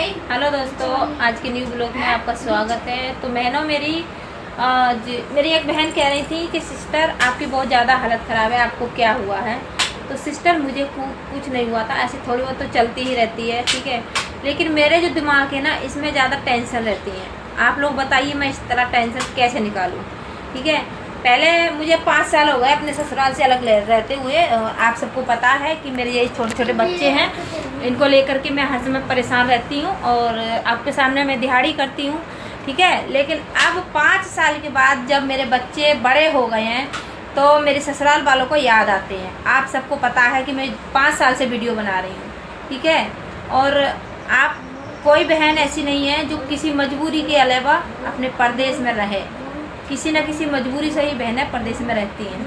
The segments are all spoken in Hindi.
हेलो दोस्तों, आज के न्यू ब्लॉग में आपका स्वागत है। तो बहनों, मेरी एक बहन कह रही थी कि सिस्टर आपकी बहुत ज़्यादा हालत ख़राब है, आपको क्या हुआ है। तो सिस्टर मुझे कुछ नहीं हुआ था, ऐसे थोड़ी बहुत तो चलती ही रहती है, ठीक है। लेकिन मेरे जो दिमाग है ना, इसमें ज़्यादा टेंशन रहती है। आप लोग बताइए मैं इस तरह टेंशन कैसे निकालूँ, ठीक है। पहले मुझे 5 साल हो गए अपने ससुराल से अलग रहते हुए। आप सबको पता है कि मेरे ये छोटे छोटे बच्चे हैं, इनको लेकर के मैं हर समय परेशान रहती हूँ और आपके सामने मैं दिहाड़ी करती हूँ, ठीक है। लेकिन अब 5 साल के बाद जब मेरे बच्चे बड़े हो गए हैं तो मेरे ससुराल वालों को याद आते हैं। आप सबको पता है कि मैं 5 साल से वीडियो बना रही हूँ, ठीक है। और आप कोई बहन ऐसी नहीं है जो किसी मजबूरी के अलावा अपने परदेश में रहे। किसी न किसी मजबूरी से ही बहनें परदेश में रहती हैं।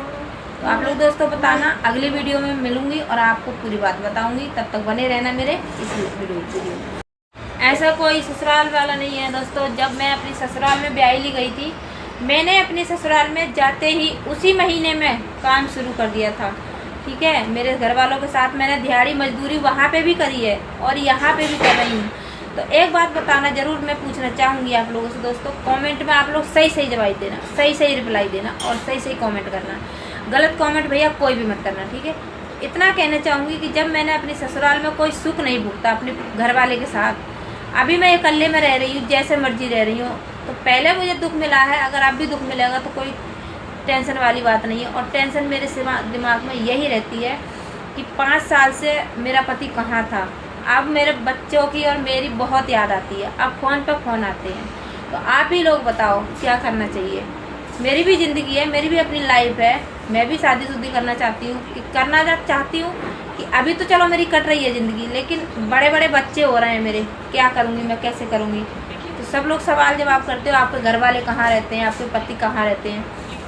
तो आप लोग दोस्तों बताना, अगली वीडियो में मिलूंगी और आपको पूरी बात बताऊंगी। तब तक बने रहना मेरे इस वीडियो में। ऐसा कोई ससुराल वाला नहीं है दोस्तों। जब मैं अपनी ससुराल में ब्याही गई थी, मैंने अपने ससुराल में जाते ही उसी महीने में काम शुरू कर दिया था, ठीक है। मेरे घर वालों के साथ मैंने दिहाड़ी मजदूरी वहाँ पे भी करी है और यहाँ पे भी कर रही हूँ। तो एक बात बताना ज़रूर मैं पूछना चाहूँगी आप लोगों से दोस्तों, कमेंट में आप लोग सही सही जवाब देना, सही सही रिप्लाई देना और सही सही कमेंट करना। गलत कमेंट भैया कोई भी मत करना, ठीक है। इतना कहना चाहूँगी कि जब मैंने अपने ससुराल में कोई सुख नहीं भुगता अपने घर वाले के साथ, अभी मैं अकेले में रह रही हूँ, जैसे मर्जी रह रही हूँ। तो पहले मुझे दुख मिला है, अगर अब भी दुख मिलेगा तो कोई टेंशन वाली बात नहीं है। और टेंशन मेरे दिमाग में यही रहती है कि 5 साल से मेरा पति कहाँ था। अब मेरे बच्चों की और मेरी बहुत याद आती है। अब फ़ोन पर फ़ोन आते हैं। तो आप ही लोग बताओ क्या करना चाहिए। मेरी भी ज़िंदगी है, मेरी भी अपनी लाइफ है। मैं भी शादी करना चाहती हूँ कि अभी तो चलो मेरी कट रही है ज़िंदगी, लेकिन बड़े बड़े बच्चे हो रहे हैं मेरे, क्या करूँगी मैं, कैसे करूँगी। तो सब लोग सवाल जवाब करते हो, आपके घर वाले कहाँ रहते हैं, आपके पति कहाँ रहते हैं।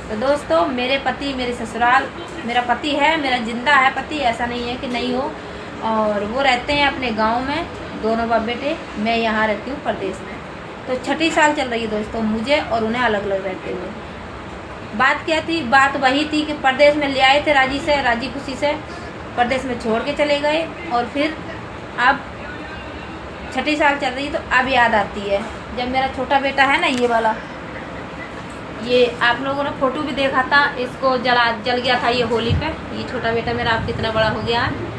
तो दोस्तों, मेरे पति, मेरे ससुराल, मेरा पति है, मेरा जिंदा है पति, ऐसा नहीं है कि नहीं हो। और वो रहते हैं अपने गांव में, दोनों बाप बेटे। मैं यहाँ रहती हूँ प्रदेश में। तो 6 साल चल रही है दोस्तों मुझे और उन्हें अलग अलग रहते हुए। बात क्या थी, बात वही थी कि प्रदेश में ले आए थे राजी खुशी से, प्रदेश में छोड़ के चले गए। और फिर अब 6 साल चल रही, तो अब याद आती है जब मेरा छोटा बेटा है ना, ये वाला, ये आप लोगों ने फोटो भी देखा था, इसको जल गया था ये होली पे। ये छोटा बेटा मेरा अब कितना बड़ा हो गया है,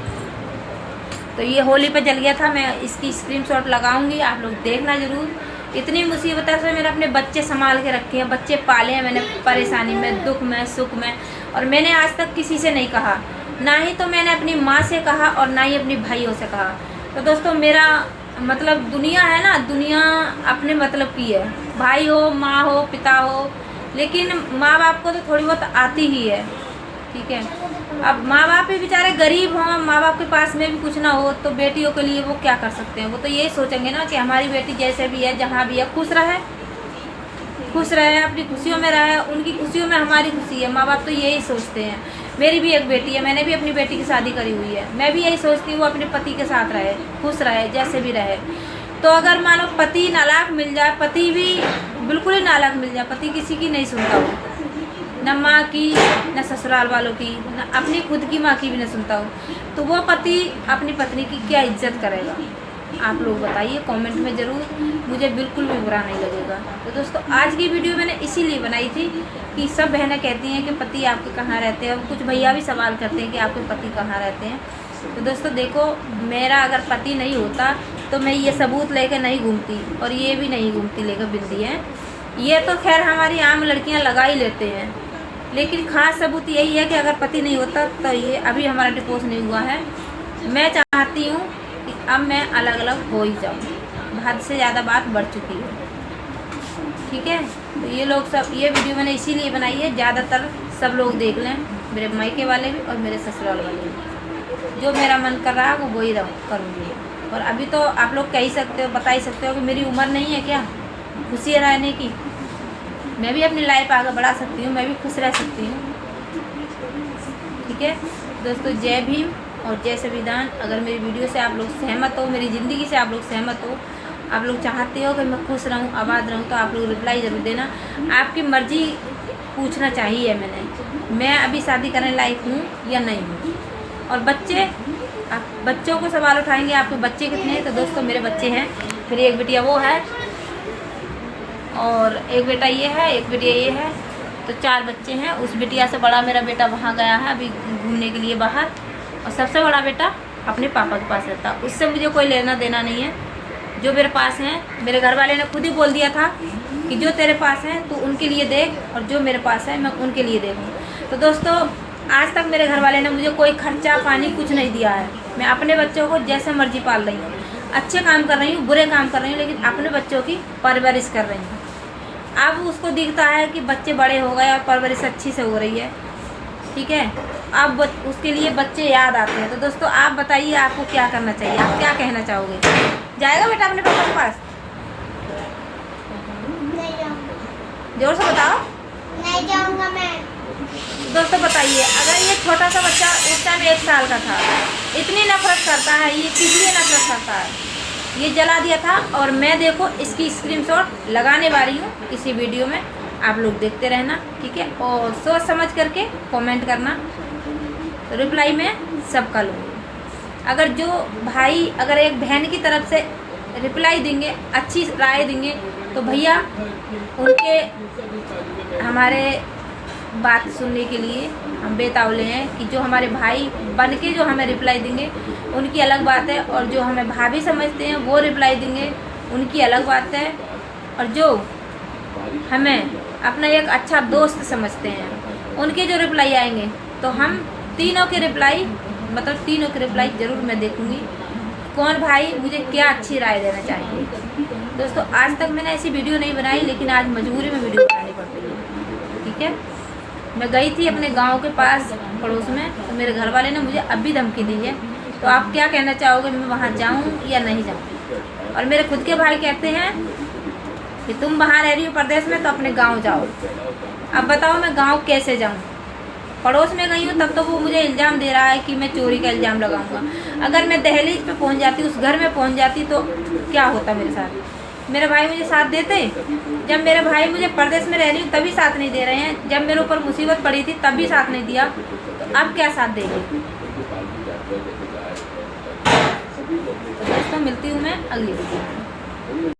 तो ये होली पे जल गया था। मैं इसकी स्क्रीनशॉट लगाऊंगी, आप लोग देखना ज़रूर। इतनी मुसीबतों से मैंने अपने बच्चे संभाल के रखे हैं, बच्चे पाले हैं मैंने, परेशानी में, दुख में, सुख में। और मैंने आज तक किसी से नहीं कहा, ना ही तो मैंने अपनी माँ से कहा और ना ही अपनी भाइयों से कहा। तो दोस्तों, मेरा मतलब दुनिया है ना, दुनिया अपने मतलब की है। भाई हो, माँ हो, पिता हो, लेकिन माँ बाप को तो थोड़ी बहुत आती ही है, ठीक है। अब माँ बाप भी बेचारे गरीब हों, माँ बाप के पास में भी कुछ ना हो, तो बेटियों के लिए वो क्या कर सकते हैं। वो तो यही सोचेंगे ना कि हमारी बेटी जैसे भी है, जहाँ भी है, खुश रहे, अपनी खुशियों में रहे, उनकी खुशियों में हमारी खुशी है। माँ बाप तो यही सोचते हैं। मेरी भी एक बेटी है, मैंने भी अपनी बेटी की शादी करी हुई है। मैं भी यही सोचती हूँ अपने पति के साथ रहे, खुश रहे, जैसे भी रहे। तो अगर मानो पति नालायक मिल जाए, पति भी बिल्कुल ही नालायक मिल जाए, पति किसी की नहीं सुनता हो, न माँ की, न ससुराल वालों की, न अपनी खुद की माँ की भी न सुनता हो, तो वो पति अपनी पत्नी की क्या इज्जत करेगा। आप लोग बताइए कमेंट में ज़रूर, मुझे बिल्कुल भी बुरा नहीं लगेगा। तो दोस्तों, आज की वीडियो मैंने इसीलिए बनाई थी कि सब बहनें कहती हैं कि पति आपके कहाँ रहते हैं, और कुछ भैया भी सवाल करते हैं कि आपके पति कहाँ रहते हैं। तो दोस्तों देखो, मेरा अगर पति नहीं होता तो मैं ये सबूत लेकर नहीं घूमती, और ये भी नहीं घूमती लेकर बिंदी है। ये तो खैर हमारी आम लड़कियाँ लगा ही लेते हैं, लेकिन खास सबूत यही है कि अगर पति नहीं होता तो ये अभी हमारा डिवोर्स नहीं हुआ है। मैं चाहती हूँ कि अब मैं अलग अलग हो ही जाऊँ, हद से ज़्यादा बात बढ़ चुकी है, ठीक है। तो ये लोग सब, ये वीडियो मैंने इसीलिए बनाई है, ज़्यादातर सब लोग देख लें, मेरे मायके वाले भी और मेरे ससुराल वाले भी। जो मेरा मन कर रहा है वो वही करूँगी। और अभी तो आप लोग कह ही सकते हो, बता ही सकते हो कि मेरी उम्र नहीं है क्या खुशी रहने की। मैं भी अपनी लाइफ आगे बढ़ा सकती हूँ, मैं भी खुश रह सकती हूँ, ठीक है दोस्तों। जय भीम और जय संविधान। अगर मेरी वीडियो से आप लोग सहमत हो, मेरी ज़िंदगी से आप लोग सहमत हो, आप लोग चाहते हो कि मैं खुश रहूँ, आबाद रहूँ, तो आप लोग रिप्लाई ज़रूर देना। आपकी मर्जी पूछना चाहिए मैं अभी शादी करने लायक हूँ या नहीं हूँ। और बच्चों को सवाल उठाएंगे आपके बच्चे कितने हैं। तो दोस्तों, मेरे बच्चे हैं फिर एक बिटिया वो है, और एक बेटा ये है, एक बिटिया ये है। तो 4 बच्चे हैं। उस बिटिया से बड़ा मेरा बेटा वहाँ गया है अभी घूमने के लिए बाहर, और सबसे बड़ा बेटा अपने पापा के पास रहता। उससे मुझे कोई लेना देना नहीं है। जो मेरे पास हैं, मेरे घर वाले ने खुद ही बोल दिया था कि जो तेरे पास हैं तू उनके लिए देख, और जो मेरे पास है मैं उनके लिए देखूँ। तो दोस्तों, आज तक मेरे घर वाले ने मुझे कोई खर्चा पानी कुछ नहीं दिया है। मैं अपने बच्चों को जैसे मर्जी पाल रही हूँ। अच्छे काम कर रही हूँ, बुरे काम कर रही हूँ, लेकिन अपने बच्चों की परवरिश कर रही हूँ। अब उसको दिखता है कि बच्चे बड़े हो गए और परवरिश अच्छी से हो रही है, ठीक है। अब उसके लिए बच्चे याद आते हैं। तो दोस्तों, आप बताइए आपको क्या करना चाहिए, आप क्या कहना चाहोगे? जाएगा बेटा अपने पापा के पास? नहीं जाऊंगा। जोर से बताओ। नहीं जाऊंगा मैं। दोस्तों बताइए, अगर ये छोटा सा बच्चा उस टाइम 1 साल का था, इतनी नफरत करता है, ये किस लिए नफरत करता है? ये जला दिया था, और मैं देखो इसकी स्क्रीनशॉट लगाने वाली हूँ इसी वीडियो में। आप लोग देखते रहना, ठीक है। और सोच समझ करके कमेंट करना, रिप्लाई में सबका लूँगी। अगर जो भाई अगर एक बहन की तरफ से रिप्लाई देंगे, अच्छी राय देंगे, तो भैया उनके हमारे बात सुनने के लिए हम बेतावले हैं। कि जो हमारे भाई बन के जो हमें रिप्लाई देंगे उनकी अलग बात है, और जो हमें भाभी समझते हैं वो रिप्लाई देंगे उनकी अलग बात है, और जो हमें अपना एक अच्छा दोस्त समझते हैं उनके जो रिप्लाई आएंगे, तो हम तीनों के रिप्लाई ज़रूर मैं देखूँगी। कौन भाई मुझे क्या अच्छी राय देना चाहिए। दोस्तों, आज तक मैंने ऐसी वीडियो नहीं बनाई, लेकिन आज मजबूरी में वीडियो बनानी पड़ रही है, ठीक है। मैं गई थी अपने गांव के पास पड़ोस में, तो मेरे घर वाले ने मुझे अभी धमकी दी है। तो आप क्या कहना चाहोगे, मैं वहाँ जाऊँ या नहीं जाऊँ? और मेरे खुद के भाई कहते हैं कि तुम वहाँ रह रही हो प्रदेश में, तो अपने गांव जाओ। अब बताओ मैं गांव कैसे जाऊँ? पड़ोस में गई हूँ, तब तो वो मुझे इल्ज़ाम दे रहा है कि मैं चोरी का इल्ज़ाम लगाऊंगा। अगर मैं दहलीज पे पहुँच जाती, उस घर में पहुँच जाती, तो क्या होता मेरे साथ? मेरे भाई मुझे साथ देते? जब मेरे भाई मुझे प्रदेश में रह रही हूँ तभी साथ नहीं दे रहे हैं, जब मेरे ऊपर मुसीबत पड़ी थी तब भी साथ नहीं दिया, तो अब क्या साथ देंगे? तो दोस्तों, मिलती हूँ मैं अगली वीडियो में।